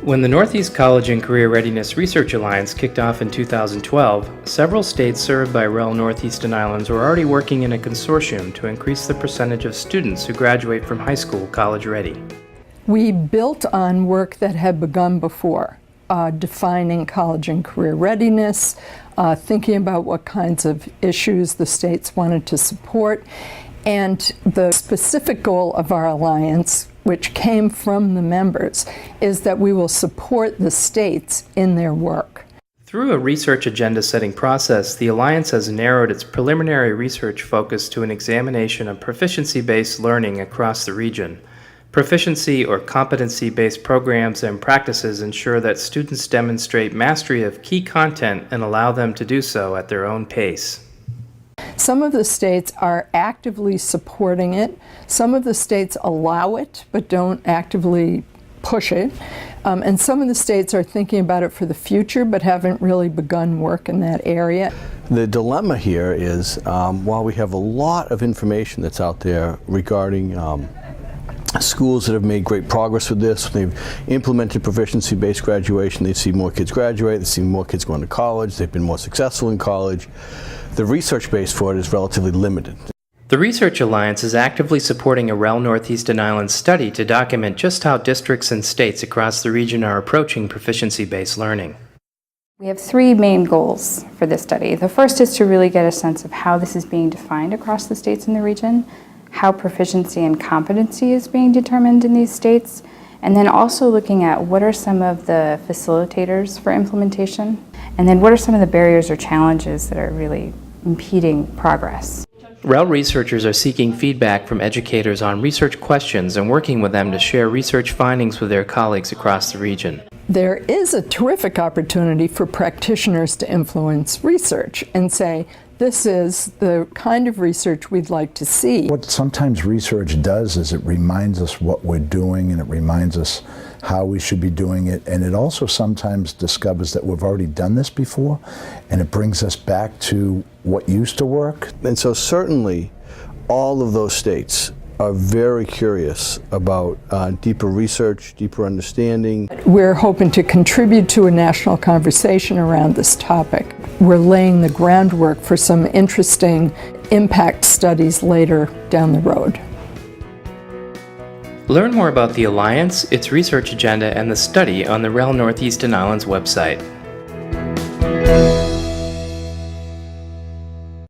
When the Northeast College and Career Readiness Research Alliance kicked off in 2012, several states served by REL Northeast and Islands were already working in a consortium to increase the percentage of students who graduate from high school college ready. We built on work that had begun before, defining college and career readiness, thinking about what kinds of issues the states wanted to support, and the specific goal of our alliance, which came from the members, is that we will support the states in their work. Through a research agenda setting process, the Alliance has narrowed its preliminary research focus to an examination of proficiency-based learning across the region. Proficiency or competency-based programs and practices ensure that students demonstrate mastery of key content and allow them to do so at their own pace. Some of the states are actively supporting it. Some of the states allow it but don't actively push it. And some of the states are thinking about it for the future but haven't really begun work in that area. The dilemma here is while we have a lot of information that's out there regarding schools that have made great progress with this, they've implemented proficiency-based graduation, they see more kids graduate, they see more kids going to college, they've been more successful in college. The research base for it is relatively limited. The Research Alliance is actively supporting a REL Northeast and Islands study to document just how districts and states across the region are approaching proficiency-based learning. We have three main goals for this study. The first is to really get a sense of how this is being defined across the states in the region, how proficiency and competency is being determined in these states, and then also looking at what are some of the facilitators for implementation, and then what are some of the barriers or challenges that are really impeding progress. REL researchers are seeking feedback from educators on research questions and working with them to share research findings with their colleagues across the region. There is a terrific opportunity for practitioners to influence research and say, this is the kind of research we'd like to see. What sometimes research does is it reminds us what we're doing, and it reminds us how we should be doing it, and it also sometimes discovers that we've already done this before, and it brings us back to what used to work. And so certainly all of those states are very curious about deeper research, deeper understanding. We're hoping to contribute to a national conversation around this topic. We're laying the groundwork for some interesting impact studies later down the road. Learn more about the Alliance, its research agenda, and the study on the REL Northeast and Islands website.